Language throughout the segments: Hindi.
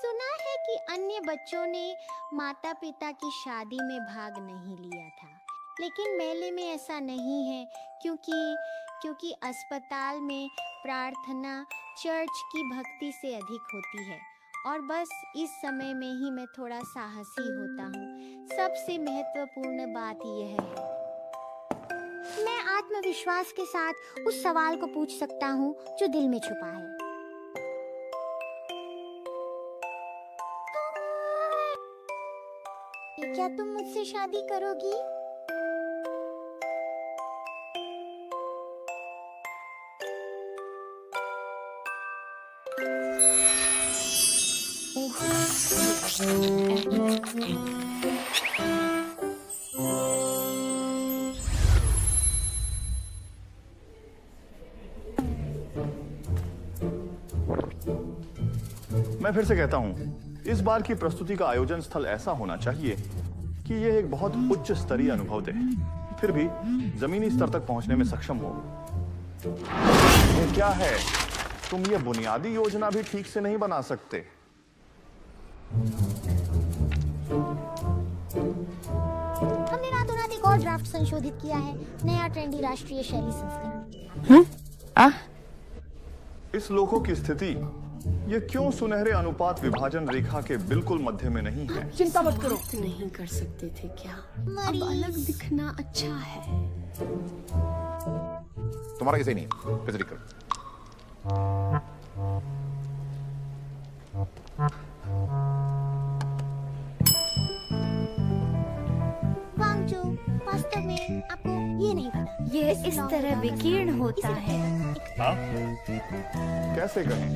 सुना है कि अन्य बच्चों ने माता पिता की शादी में भाग नहीं लिया था, लेकिन मेले में ऐसा नहीं है क्योंकि अस्पताल में प्रार्थना चर्च की भक्ति से अधिक होती है और बस इस समय में ही मैं थोड़ा साहसी होता हूँ। सबसे महत्वपूर्ण बात यह है, मैं आत्मविश्वास के साथ उस सवाल को पूछ सकता हूँ जो दिल में छुपा है। क्या तुम मुझसे शादी करोगी? मैं फिर से कहता हूं, इस बार की प्रस्तुति का आयोजन स्थल ऐसा होना चाहिए कि यह एक बहुत उच्च स्तरीय अनुभव दे, फिर भी जमीनी स्तर तक पहुंचने में सक्षम हो। ये क्या है? तुम ये बुनियादी योजना भी ठीक से नहीं बना सकते। हमने रातों रात एक और ड्राफ्ट संशोधित किया है, नया ट्रेंडी राष्ट्रीय शैली संस्करण। इस लोगों की स्थिति ये क्यों सुनहरे अनुपात विभाजन रेखा के बिल्कुल मध्य में नहीं है? चिंता मत करो। नहीं कर सकते थे क्या? अब अलग दिखना अच्छा है। तुम्हारा कैसे नहीं फिर करो। वांगचू, वास्तव में आपको ये नहीं पता, ये इस तरह विकीर्ण होता है। हाँ? कैसे कहें?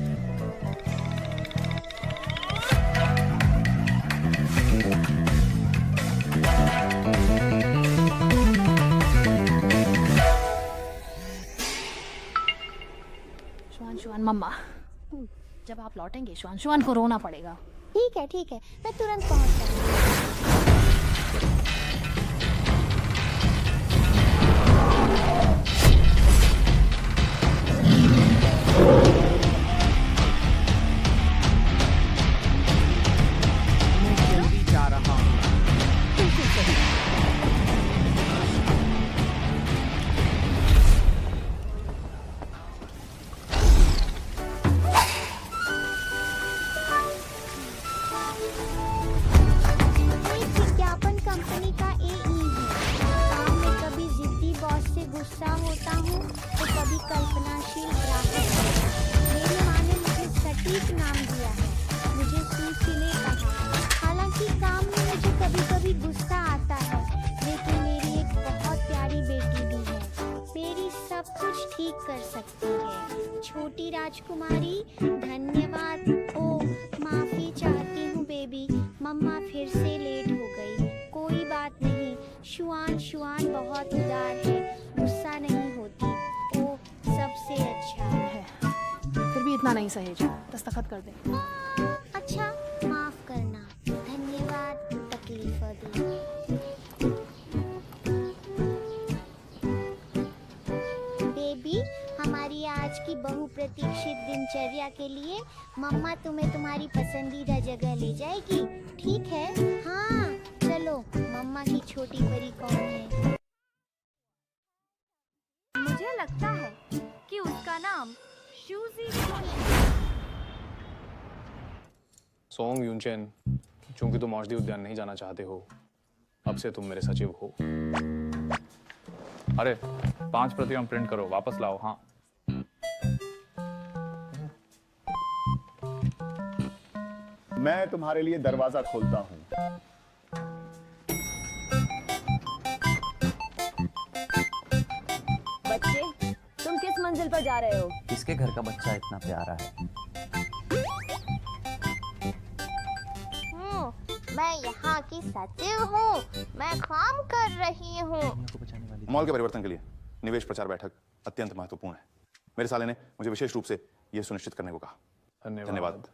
शुआन मम्मा, जब आप लौटेंगे शुआन को रोना पड़ेगा। ठीक है, मैं तुरंत पहुंच जाऊंगी। जा रहा हूँ। विज्ञापन कंपनी का एई है। काम में कभी जिद्दी बॉस से गुस्सा होता हूँ तो कभी कल्पनाशील ग्राहक। मेरी माँ ने मुझे सटीक नाम दिया है, मुझे सुशीले कहा। हालांकि काम में मुझे कभी-कभी गुस्सा आता है, लेकिन मेरी एक बहुत प्यारी बेटी भी है, मेरी सब कुछ ठीक कर सकती है। छोटी राजकुमारी, धन्यवाद। ओ, माफी चाहती हूँ बेबी, मम्मा फिर से लेट हो गई। कोई बात नहीं, शुआन बहुत उदार है, गुस्सा नहीं होती। ओ, सबसे अच्छा है, फिर भी इतना नहीं सहेजा, दस्तखत कर दे। अच्छा, माफ करना, धन्यवाद तकलीफ दी। बेबी, हमारी आज की बहुप्रतीक्षित दिनचर्या के लिए मम्मा तुम्हें तुम्हारी पसंदीदा जगह ले जाएगी, ठीक है? हाँ, चलो। मम्मा की छोटी परी कौन है? मुझे लगता है कि उसका नाम शूजी सोंग यूनचेन, चूंकि तुम औषधि उद्यान नहीं जाना चाहते हो, अब से तुम मेरे सचिव हो। अरे 5 प्रतियां प्रिंट करो, वापस लाओ। हाँ, मैं तुम्हारे लिए दरवाजा खोलता हूँ। बच्चे, तुम किस मंजिल पर जा रहे हो? किसके घर का बच्चा इतना प्यारा है? मैं यहाँ की सचिव हूँ, मैं काम कर रही हूँ। मॉल के परिवर्तन के लिए निवेश प्रचार बैठक अत्यंत महत्वपूर्ण है। मेरे साले ने मुझे विशेष रूप से यह सुनिश्चित करने को कहा। धन्यवाद।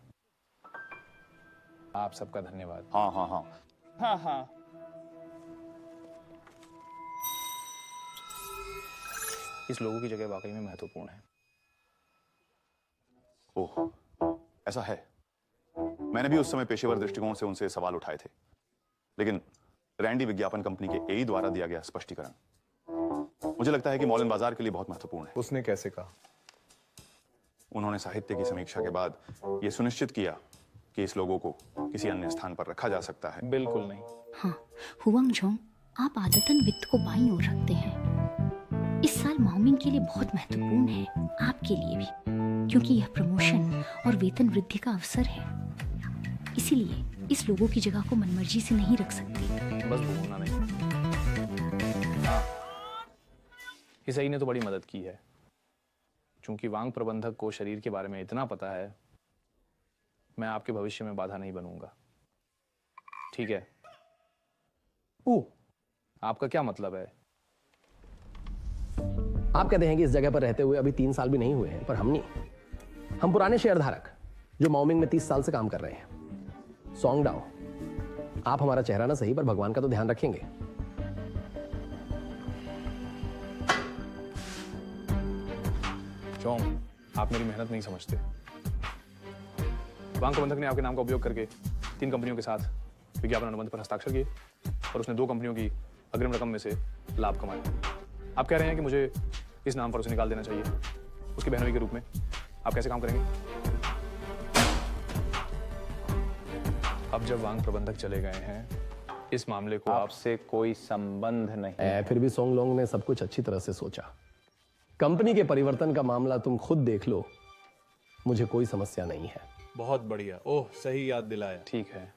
आप सबका धन्यवाद। हाँ। इस लोगों की जगह वाकई में महत्वपूर्ण है। ओह, ऐसा है। मैंने भी उस समय पेशेवर दृष्टिकोण से उनसे सवाल उठाए थे, लेकिन रैंडी विज्ञापन कंपनी के एई द्वारा दिया गया स्पष्टीकरण मुझे लगता है कि मॉल एंड बाजार के लिए बहुत महत्वपूर्ण है। उसने कैसे कहा? उन्होंने साहित्य की समीक्षा के बाद यह सुनिश्चित किया कि इस लोगों को किसी अन्य स्थान पर रखा जा सकता है। बिल्कुल नहीं। हाँ, हुआंग जोंग, आप आदतन वित्त को बाईं ओर रखते हैं। इस साल माओमिंग के लिए बहुत महत्वपूर्ण है, आपके लिए भी, क्योंकि यह प्रमोशन और वेतन वृद्धि का अवसर है। इसीलिए इस लोगों की जगह को मनमर्जी से नहीं रख सकते। बस भूलना नहीं। हाँ, इस आई ने तो बड़ी मदद की है। चूंकि वांग प्रबंधक को शरीर के बारे में इतना पता है, मैं आपके भविष्य में बाधा नहीं बनूंगा। ठीक है? आपका क्या मतलब है? आप कहते हैं कि इस जगह पर रहते हुए अभी 3 साल भी नहीं हुए हैं, पर हम नहीं। हम पुराने शेयरधारक जो माओमिंग में 30 साल से काम कर रहे हैं। सोंगडाओ, आप हमारा चेहरा ना सही, पर भगवान का तो ध्यान रखेंगे। जोंग, आप मेरी मेहनत नहीं समझते। वांग प्रबंधक ने आपके नाम का उपयोग करके 3 कंपनियों के साथ विज्ञापन अनुबंध पर हस्ताक्षर किए और उसने 2 कंपनियों की अग्रिम रकम में से लाभ कमाया। आप कह रहे हैं कि मुझे इस नाम पर उसे निकाल देना चाहिए, उसकी बहनोई के रूप में। आप कैसे काम करेंगे? अब जब वांग प्रबंधक चले गए हैं, इस मामले को आपसे कोई संबंध नहीं। फिर भी सोंग लोंग ने सब कुछ अच्छी तरह से सोचा। कंपनी के परिवर्तन का मामला तुम खुद देख लो, मुझे कोई समस्या नहीं है। बहुत बढ़िया। ओह, सही याद दिलाया। ठीक है,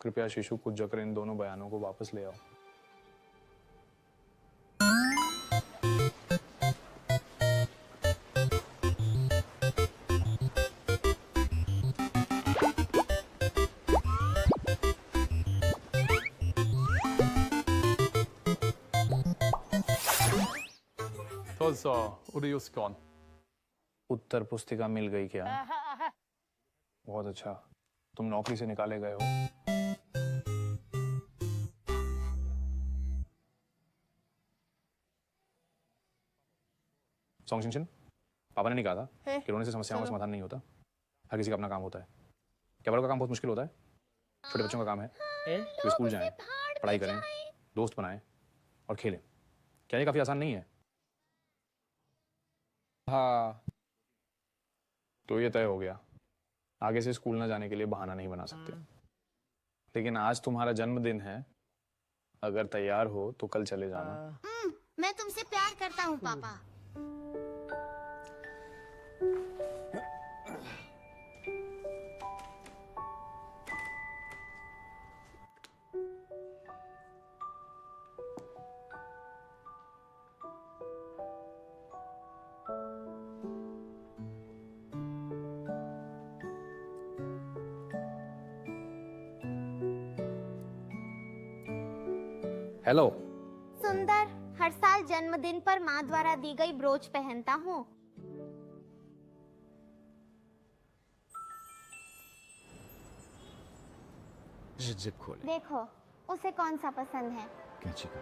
कृपया शिशु कुछ जकर इन दोनों बयानों को वापस ले आओ। उत्तर पुस्तिका मिल गई क्या? बहुत अच्छा। तुम नौकरी से निकाले गए हो। सॉन्ग शिनशिन, पापा ने नहीं कहा था कि रोने से समस्याओं का समाधान नहीं होता। हर किसी का अपना काम होता है। क्या बड़ों का काम बहुत मुश्किल होता है? छोटे बच्चों का काम है कि वे स्कूल जाएं, पढ़ाई करें, दोस्त बनाएं और खेलें। क्या ये काफी आसान नहीं है? हाँ, तो ये तय हो गया, आगे से स्कूल ना जाने के लिए बहाना नहीं बना सकते। लेकिन आज तुम्हारा जन्मदिन है, अगर तैयार हो तो कल चले जाना। मैं तुमसे प्यार करता हूँ पापा। हेलो। सुंदर, हर साल जन्मदिन पर माँ द्वारा दी गई ब्रोच पहनता हूँ। जिप खोले। देखो, उसे कौन सा पसंद है? कैंची का।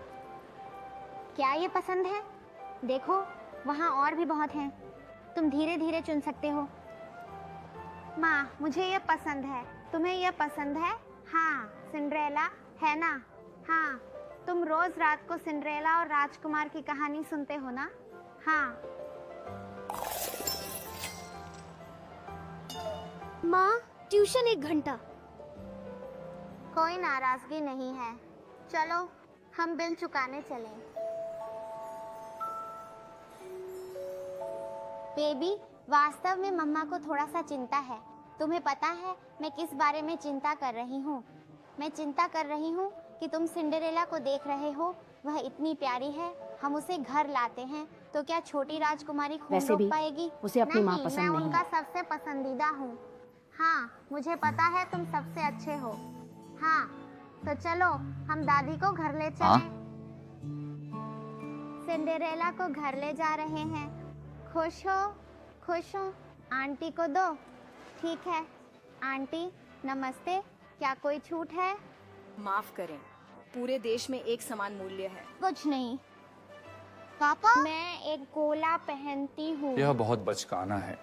क्या ये पसंद है? देखो, वहाँ और भी बहुत हैं। तुम धीरे धीरे चुन सकते हो। माँ, मुझे ये पसंद है। तुम्हें ये पसंद है? हाँ, सिंड्रेला है ना? हाँ, तुम रोज रात को सिंड्रेला और राजकुमार की कहानी सुनते हो ना? हाँ। माँ, ट्यूशन 1 घंटा। कोई नाराजगी नहीं है। चलो, हम बिल चुकाने चलें। बेबी, वास्तव में मम्मा को थोड़ा सा चिंता है। तुम्हें पता है मैं किस बारे में चिंता कर रही हूँ? मैं चिंता कर रही हूँ कि तुम सिंड्रेला को देख रहे हो। वह इतनी प्यारी है। हम उसे घर लाते हैं तो क्या छोटी राजकुमारी खून रोक पाएगी? उसे अपनी माँ पसंद मैं नहीं। उनका सबसे पसंदीदा हूँ। हाँ, मुझे पता है तुम सबसे अच्छे हो। हाँ, तो चलो हम दादी को घर ले चलें। सिंड्रेला को घर ले जा रहे हैं। खुश हो? खुश हो? आंटी को दो। ठीक है आंटी, नमस्ते। क्या कोई छूट है? माफ करें, पूरे देश में एक समान मूल्य है। कुछ नहीं पापा, मैं एक गोला पहनती हूँ। यह बहुत बचकाना है।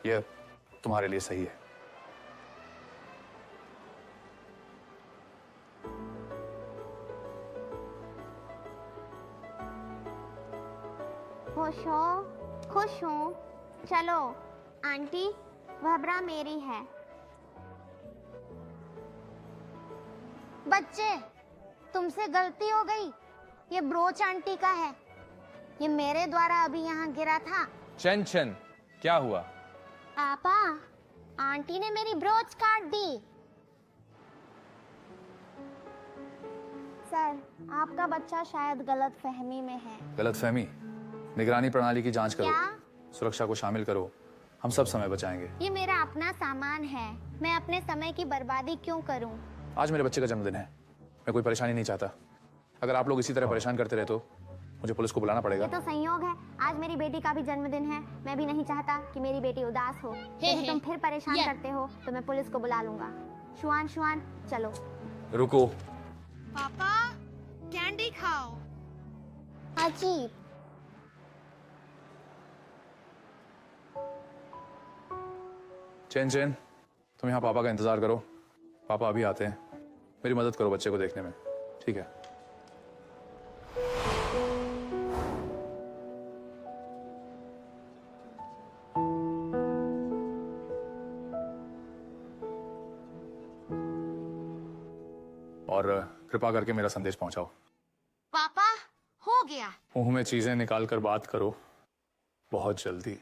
यह तुम्हारे लिए सही है। खुश हो? खुश हूँ। चलो आंटी, वह ब्रा मेरी है। बच्चे, तुमसे गलती हो गई। ये ब्रोच आंटी का है। ये मेरे द्वारा अभी यहाँ गिरा था। चन चन, क्या हुआ? पापा, आंटी ने मेरी ब्रोच काट दी। सर, आपका बच्चा शायद गलत फहमी में है। गलतफहमी? निगरानी प्रणाली की जांच करो। क्या? सुरक्षा को शामिल करो। हम सब समय बचाएंगे। ये मेरा अपना सामान है। मैं अपने समय की बर्बादी क्यों करूं? आज मेरे बच्चे का जन्मदिन है। मैं कोई परेशानी नहीं चाहता। अगर आप लोग इसी तरह परेशान करते रहे तो मुझे पुलिस को बुलाना पड़ेगा। ये तो संयोग है। आज मेरी बेटी का भी जन्मदिन है। मैं भी नहीं चाहता कि मेरी बेटी उदास हो। यदि तुम फिर परेशान करते हो तो मैं पुलिस को बुला लूंगा। शुआन, शुआन, चलो। रुको। पापा, कैंडी खाओ। अजीब। चैन चैन, तुम यहाँ पापा का इंतजार करो। पापा अभी आते हैं। मेरी मदद करो बच्चे को देखने में, ठीक है? और कृपा करके मेरा संदेश पहुंचाओ। पापा, हो गया। मुंह में चीजें निकाल कर बात करो, बहुत जल्दी।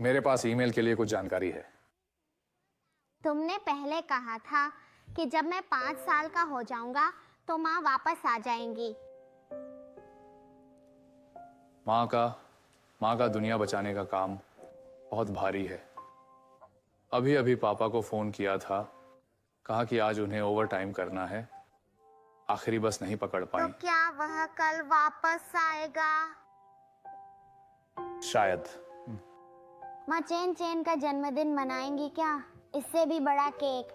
मेरे पास ईमेल के लिए कुछ जानकारी है। तुमने पहले कहा था कि जब मैं 5 साल का हो जाऊंगा तो माँ वापस आ जाएंगी। माँ का दुनिया बचाने का काम बहुत भारी है। अभी अभी पापा को फोन किया था, कहा कि आज उन्हें ओवर टाइम करना है। आखिरी बस नहीं पकड़ पाई। तो क्या वह कल वापस आएगा? शायद। माँ चैन चैन का जन्मदिन मनाएंगी क्या? इससे भी बड़ा केक।